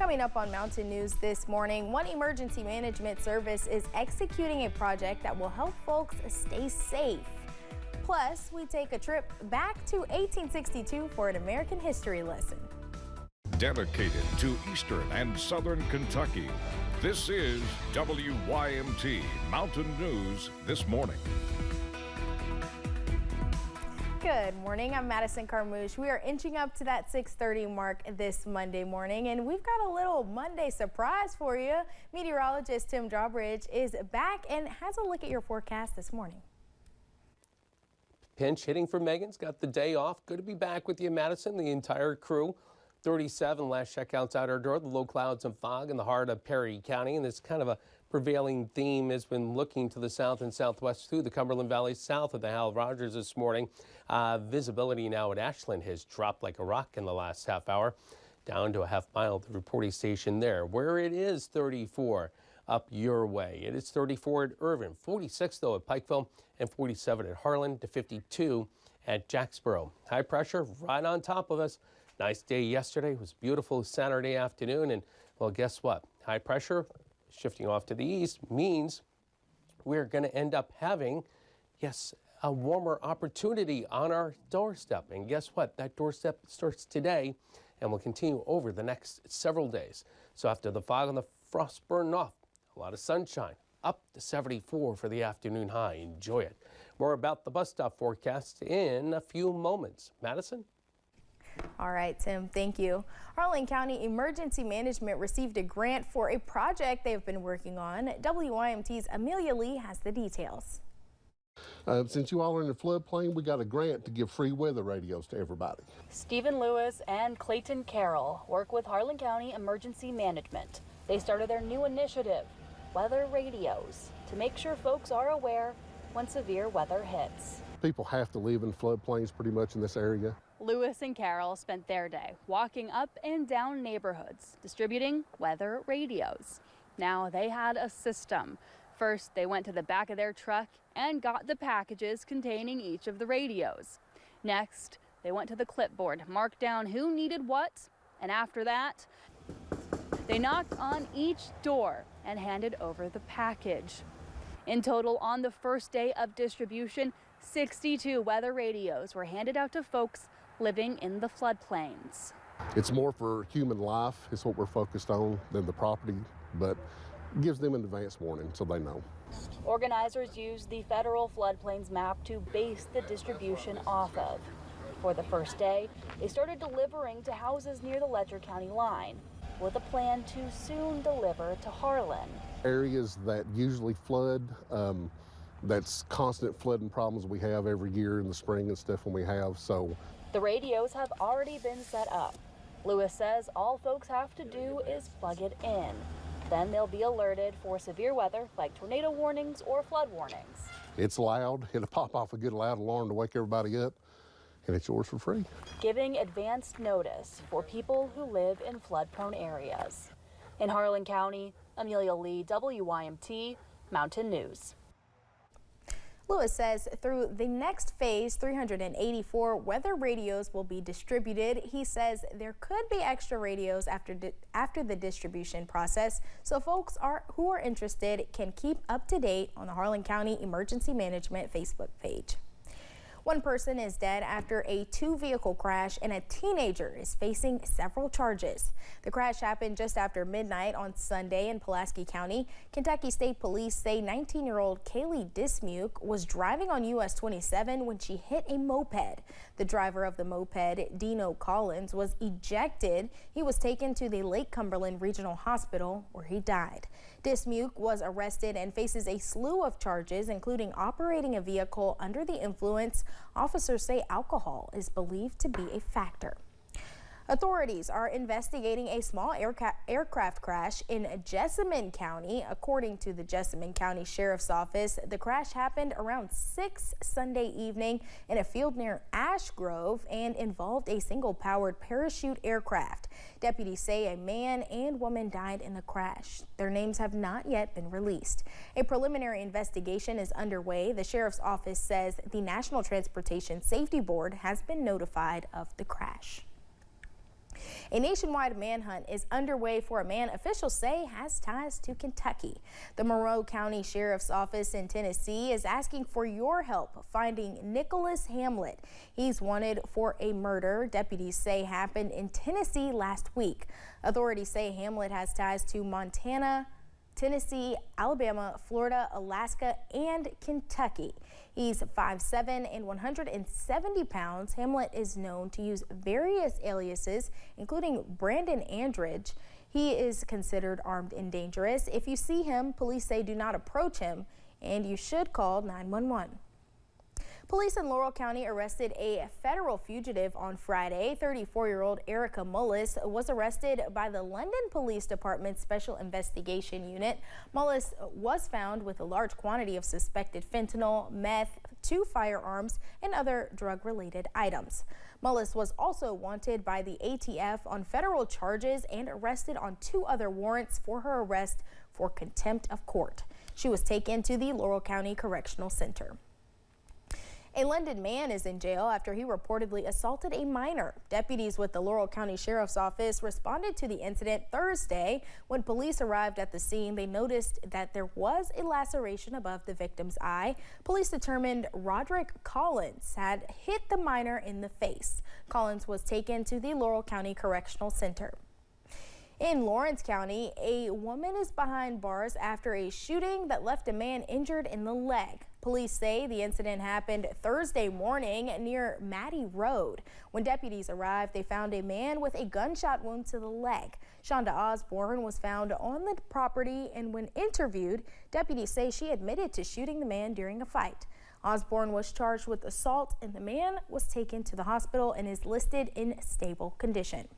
Coming up on Mountain News this morning, one emergency management service is executing a project that will help folks stay safe. Plus, we take a trip back to 1862 for an American history lesson. Dedicated to Eastern and Southern Kentucky, this is WYMT Mountain News This Morning. Good morning, I'm Madison Carmouche. We are inching up to that 6:30 mark this Monday morning, and we've got a little Monday surprise for you. Meteorologist Tim Drawbridge is back and has a look at your forecast this morning. Pinch hitting for Megan's got the day off. Good to be back with you, Madison, the entire crew. 37 last check outside our door. The low clouds and fog in the heart of Perry County, and this kind of a prevailing theme has been looking to the south and southwest through the Cumberland Valley south of the Hal Rogers this morning. Visibility now at Ashland has dropped like a rock in the last half hour, down to a half mile at the reporting station there, where it is 34 up your way. It is 34 at Irvin, 46 though at Pikeville, and 47 at Harlan, to 52 at Jacksboro. High pressure right on top of us. Nice day yesterday. It was beautiful Saturday afternoon, and well, guess what? High pressure shifting off to the east means we're going to end up having, yes, a warmer opportunity on our doorstep. And guess what? That doorstep starts today and will continue over the next several days. So after the fog and the frost burn off, a lot of sunshine, up to 74 for the afternoon high. Enjoy it. More about the bus stop forecast in a few moments. Madison? All right, Tim, thank you. Harlan County Emergency Management received a grant for a project they've been working on. WYMT's Amelia Lee has the details. Since you all are in the floodplain, we got a grant to give free weather radios to everybody. Stephen Lewis and Clayton Carroll work with Harlan County Emergency Management. They started their new initiative, Weather Radios, to make sure folks are aware when severe weather hits. People have to live in floodplains pretty much in this area. Lewis and Carroll spent their day walking up and down neighborhoods, distributing weather radios. Now they had a system. First, they went to the back of their truck and got the packages containing each of the radios. Next, they went to the clipboard, marked down who needed what, and after that, they knocked on each door and handed over the package. In total, on the first day of distribution, 62 weather radios were handed out to folks living in the floodplains. It's more for human life is what we're focused on than the property, but it gives them an advance warning so they know. Organizers used the federal floodplains map to base the distribution off of. For the first day, they started delivering to houses near the Letcher County line, with a plan to soon deliver to Harlan. Areas that usually flood, that's constant flooding problems we have every year in the spring and stuff when we have, so. The radios have already been set up. Lewis says all folks have to do is plug it in. Then they'll be alerted for severe weather like tornado warnings or flood warnings. It's loud. It'll pop off a good loud alarm to wake everybody up, and it's yours for free. Giving advanced notice for people who live in flood-prone areas. In Harlan County, Amelia Lee, WYMT Mountain News. Lewis says through the next phase, 384 weather radios will be distributed. He says there could be extra radios after the distribution process, so folks who are interested can keep up to date on the Harlan County Emergency Management Facebook page. One person is dead after a two-vehicle crash, and a teenager is facing several charges. The crash happened just after midnight on Sunday in Pulaski County. Kentucky State Police say 19-year-old Kaylee Dismuke was driving on US 27 when she hit a moped. The driver of the moped, Dino Collins, was ejected. He was taken to the Lake Cumberland Regional Hospital where he died. Dismuke was arrested and faces a slew of charges, including operating a vehicle under the influence. Officers say alcohol is believed to be a factor. Authorities are investigating a small aircraft crash in Jessamine County. According to the Jessamine County Sheriff's Office, the crash happened around 6 Sunday evening in a field near Ash Grove and involved a single-powered parachute aircraft. Deputies say a man and woman died in the crash. Their names have not yet been released. A preliminary investigation is underway. The Sheriff's Office says the National Transportation Safety Board has been notified of the crash. A nationwide manhunt is underway for a man officials say has ties to Kentucky. The Monroe County Sheriff's Office in Tennessee is asking for your help finding Nicholas Hamlet. He's wanted for a murder deputies say happened in Tennessee last week. Authorities say Hamlet has ties to Montana, Tennessee, Alabama, Florida, Alaska, and Kentucky. He's 5'7" and 170 pounds. Hamlet is known to use various aliases, including Brandon Andridge. He is considered armed and dangerous. If you see him, police say do not approach him, and you should call 911. Police in Laurel County arrested a federal fugitive on Friday. 34-year-old Erica Mullis was arrested by the London Police Department's Special Investigation Unit. Mullis was found with a large quantity of suspected fentanyl, meth, 2 firearms, and other drug-related items. Mullis was also wanted by the ATF on federal charges and arrested on 2 other warrants for her arrest for contempt of court. She was taken to the Laurel County Correctional Center. A London man is in jail after he reportedly assaulted a minor. Deputies with the Laurel County Sheriff's Office responded to the incident Thursday. When police arrived at the scene, they noticed that there was a laceration above the victim's eye. Police determined Roderick Collins had hit the minor in the face. Collins was taken to the Laurel County Correctional Center. In Lawrence County, a woman is behind bars after a shooting that left a man injured in the leg. Police say the incident happened Thursday morning near Mattie Road. When deputies arrived, they found a man with a gunshot wound to the leg. Shonda Osborne was found on the property, and when interviewed, deputies say she admitted to shooting the man during a fight. Osborne was charged with assault, and the man was taken to the hospital and is listed in stable condition.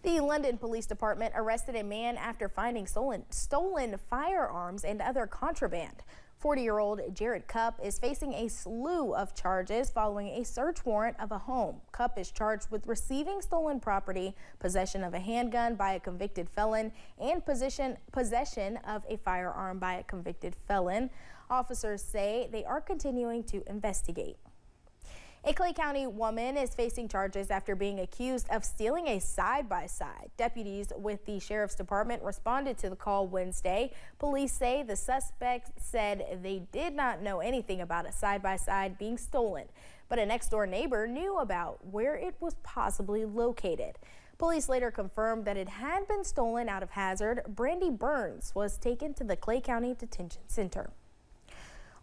The London Police Department arrested a man after finding stolen firearms and other contraband. 40-year-old Jared Cupp is facing a slew of charges following a search warrant of a home. Cupp is charged with receiving stolen property, possession of a handgun by a convicted felon, and possession of a firearm by a convicted felon. Officers say they are continuing to investigate. A Clay County woman is facing charges after being accused of stealing a side-by-side. Deputies with the Sheriff's Department responded to the call Wednesday. Police say the suspect said they did not know anything about a side-by-side being stolen, but a next-door neighbor knew about where it was possibly located. Police later confirmed that it had been stolen out of Hazard. Brandy Burns was taken to the Clay County Detention Center.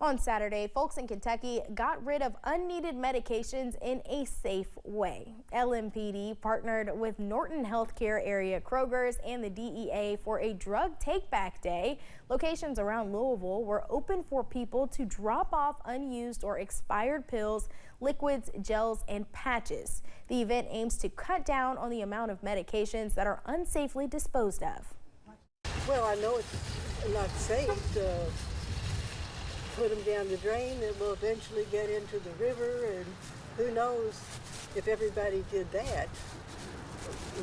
On Saturday, folks in Kentucky got rid of unneeded medications in a safe way. LMPD partnered with Norton Healthcare area Kroger's and the DEA for a drug take-back day. Locations around Louisville were open for people to drop off unused or expired pills, liquids, gels, and patches. The event aims to cut down on the amount of medications that are unsafely disposed of. Well, I know it's not safe to put them down the drain. It will eventually get into the river, and who knows if everybody did that.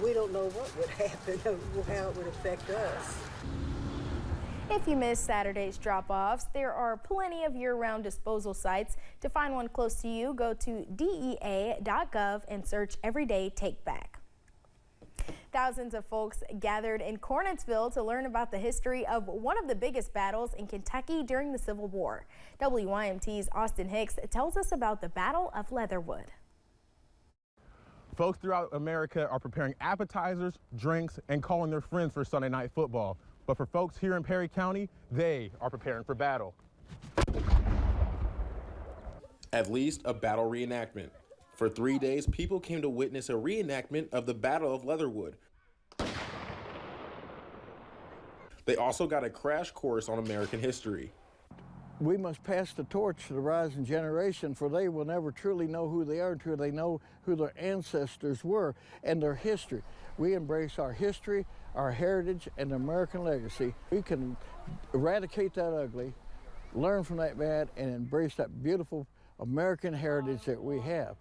We don't know what would happen, how it would affect us. If you missed Saturday's drop-offs, there are plenty of year-round disposal sites. To find one close to you, go to DEA.gov and search Everyday Take Back. Thousands of folks gathered in Cornetsville to learn about the history of one of the biggest battles in Kentucky during the Civil War. WYMT's Austin Hicks tells us about the Battle of Leatherwood. Folks throughout America are preparing appetizers, drinks, and calling their friends for Sunday night football. But for folks here in Perry County, they are preparing for battle. At least a battle reenactment. For 3 days, people came to witness a reenactment of the Battle of Leatherwood. They also got a crash course on American history. We must pass the torch to the rising generation, for they will never truly know who they are until they know who their ancestors were and their history. We embrace our history, our heritage, and American legacy. We can eradicate that ugly, learn from that bad, and embrace that beautiful American heritage that we have.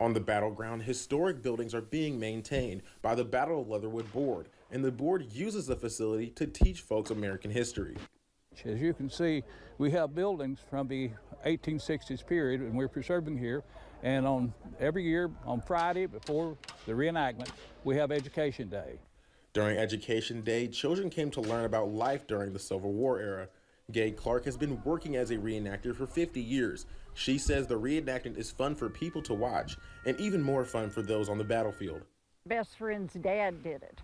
On the battleground, historic buildings are being maintained by the Battle of Leatherwood Board, and the board uses the facility to teach folks American history. As you can see, we have buildings from the 1860s period, and we're preserving here, And on every year on Friday before the reenactment, we have Education Day. During Education Day, children came to learn about life during the Civil War era. Gay Clark has been working as a reenactor for 50 years. She says the reenactment is fun for people to watch and even more fun for those on the battlefield. Best friend's dad did it,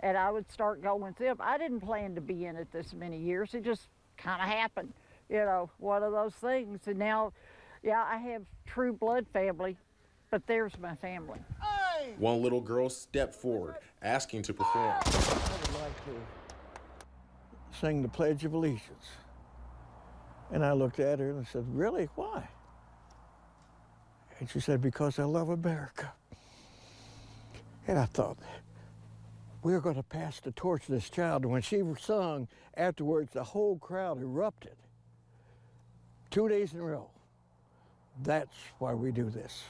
and I would start going with them. I didn't plan to be in it this many years. It just kind of happened, you know, one of those things. And now, yeah, I have true blood family, but there's my family. One little girl stepped forward, asking to perform. I would like to sing the Pledge of Allegiance. And I looked at her and I said, really, why? And she said, because I love America. And I thought, we're going to pass the torch to this child. And when she sung afterwards, the whole crowd erupted. 2 days in a row. That's why we do this.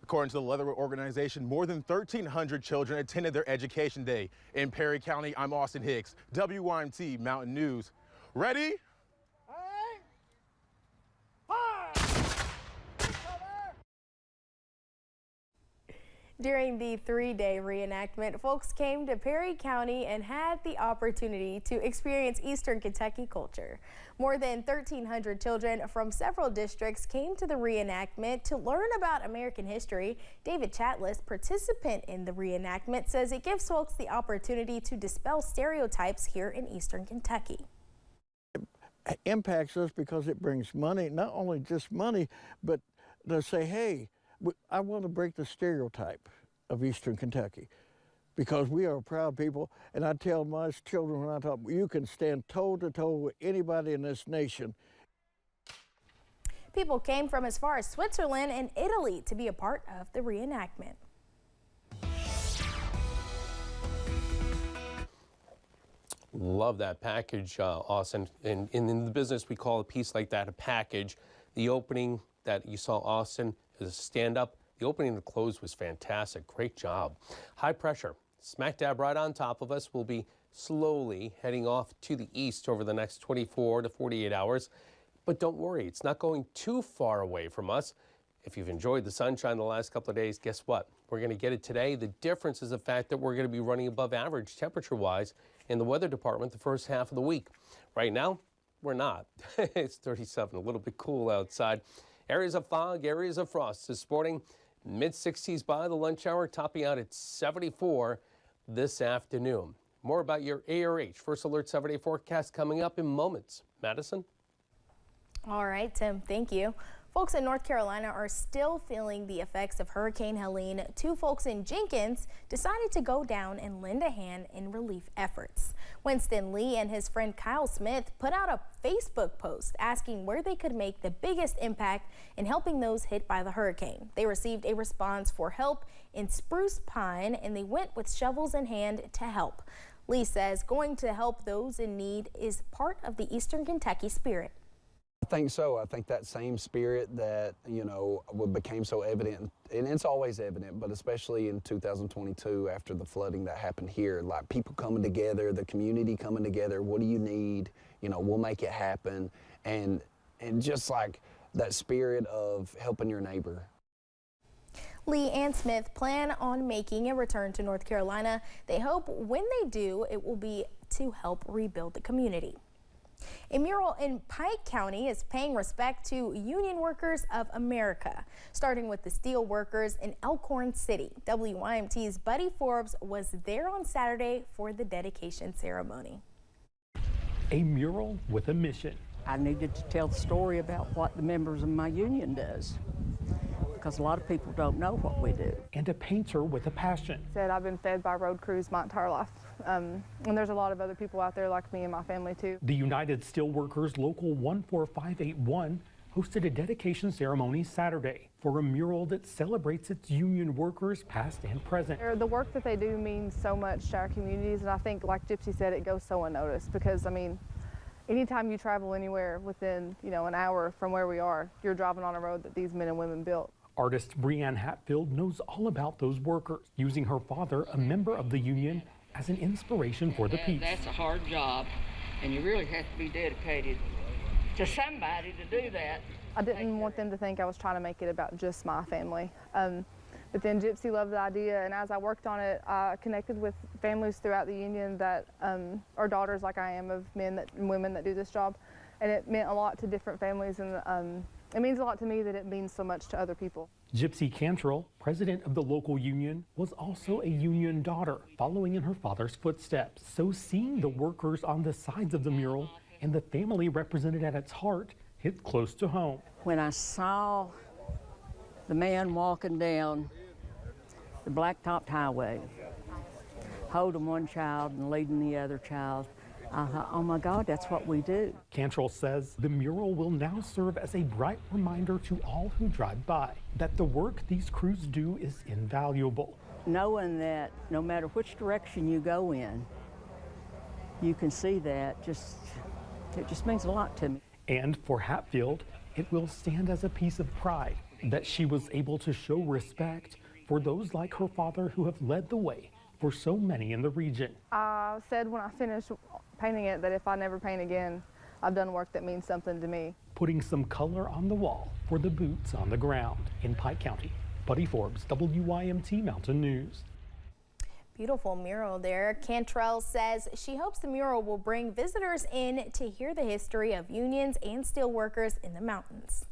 According to the Leatherwood organization, more than 1,300 children attended their Education Day. In Perry County, I'm Austin Hicks, WYMT Mountain News. Ready? During the 3-day reenactment, folks came to Perry County and had the opportunity to experience Eastern Kentucky culture. More than 1,300 children from several districts came to the reenactment to learn about American history. David Chatlis, participant in the reenactment, says it gives folks the opportunity to dispel stereotypes here in Eastern Kentucky. It impacts us because it brings money, not only just money, but to say, hey, I want to break the stereotype of Eastern Kentucky because we are a proud people. And I tell my children when I talk, you can stand toe to toe with anybody in this nation. People came from as far as Switzerland and Italy to be a part of the reenactment. Love that package, Austin. And in the business, we call a piece like that a package. The opening that you saw, Austin, is a stand-up. The opening and the close was fantastic. Great job. High pressure, smack dab right on top of us. We'll be slowly heading off to the east over the next 24 to 48 hours. But don't worry, it's not going too far away from us. If you've enjoyed the sunshine the last couple of days, guess what? We're going to get it today. The difference is the fact that we're going to be running above average temperature-wise in the weather department the first half of the week. Right now, we're not. It's 37, a little bit cool outside. Areas of fog, areas of frost this morning. Mid-60s by the lunch hour, topping out at 74 this afternoon. More about your ARH First Alert 7-day forecast coming up in moments. Madison? All right, Tim, thank you. Folks in North Carolina are still feeling the effects of Hurricane Helene. 2 folks in Jenkins decided to go down and lend a hand in relief efforts. Winston Lee and his friend Kyle Smith put out a Facebook post asking where they could make the biggest impact in helping those hit by the hurricane. They received a response for help in Spruce Pine, and they went with shovels in hand to help. Lee says going to help those in need is part of the Eastern Kentucky spirit. I think so. I think that same spirit that, you know, became so evident, and it's always evident, but especially in 2022 after the flooding that happened here, like people coming together, the community coming together, what do you need? You know, we'll make it happen. And just like that spirit of helping your neighbor. Lee and Smith plan on making a return to North Carolina. They hope when they do, it will be to help rebuild the community. A mural in Pike County is paying respect to Union Workers of America, starting with the steel workers in Elkhorn City. WYMT's Buddy Forbes was there on Saturday for the dedication ceremony. A mural with a mission. I needed to tell the story about what the members of my union does, because a lot of people don't know what we do. And a painter with a passion. Said I've been fed by road crews my entire life. And there's a lot of other people out there like me and my family too. The United Steelworkers Local 14581 hosted a dedication ceremony Saturday for a mural that celebrates its union workers past and present. The work that they do means so much to our communities, and I think, like Gypsy said, it goes so unnoticed because, I mean, anytime you travel anywhere within, you know, an hour from where we are, you're driving on a road that these men and women built. Artist Breanne Hatfield knows all about those workers, using her father, a member of the union, as an inspiration for the piece. That's a hard job, and you really have to be dedicated to somebody to do that. I didn't want them to think I was trying to make it about just my family. But then Gypsy loved the idea, and as I worked on it, I connected with families throughout the union that are daughters like I am of men and women that do this job. And it meant a lot to different families, and it means a lot to me that it means so much to other people. Gypsy Cantrell, president of the local union, was also a union daughter, following in her father's footsteps. So seeing the workers on the sides of the mural and the family represented at its heart hit close to home. When I saw the man walking down the blacktopped highway, holding one child and leading the other child, I thought, oh my God, that's what we do. Cantrell says the mural will now serve as a bright reminder to all who drive by that the work these crews do is invaluable. Knowing that no matter which direction you go in, you can see that, it just means a lot to me. And for Hatfield, it will stand as a piece of pride that she was able to show respect for those like her father who have led the way for so many in the region. I said when I finished painting it that if I never paint again, I've done work that means something to me. Putting some color on the wall for the boots on the ground in Pike County. Buddy Forbes, WYMT Mountain News. Beautiful mural there. Cantrell says she hopes the mural will bring visitors in to hear the history of unions and steel workers in the mountains.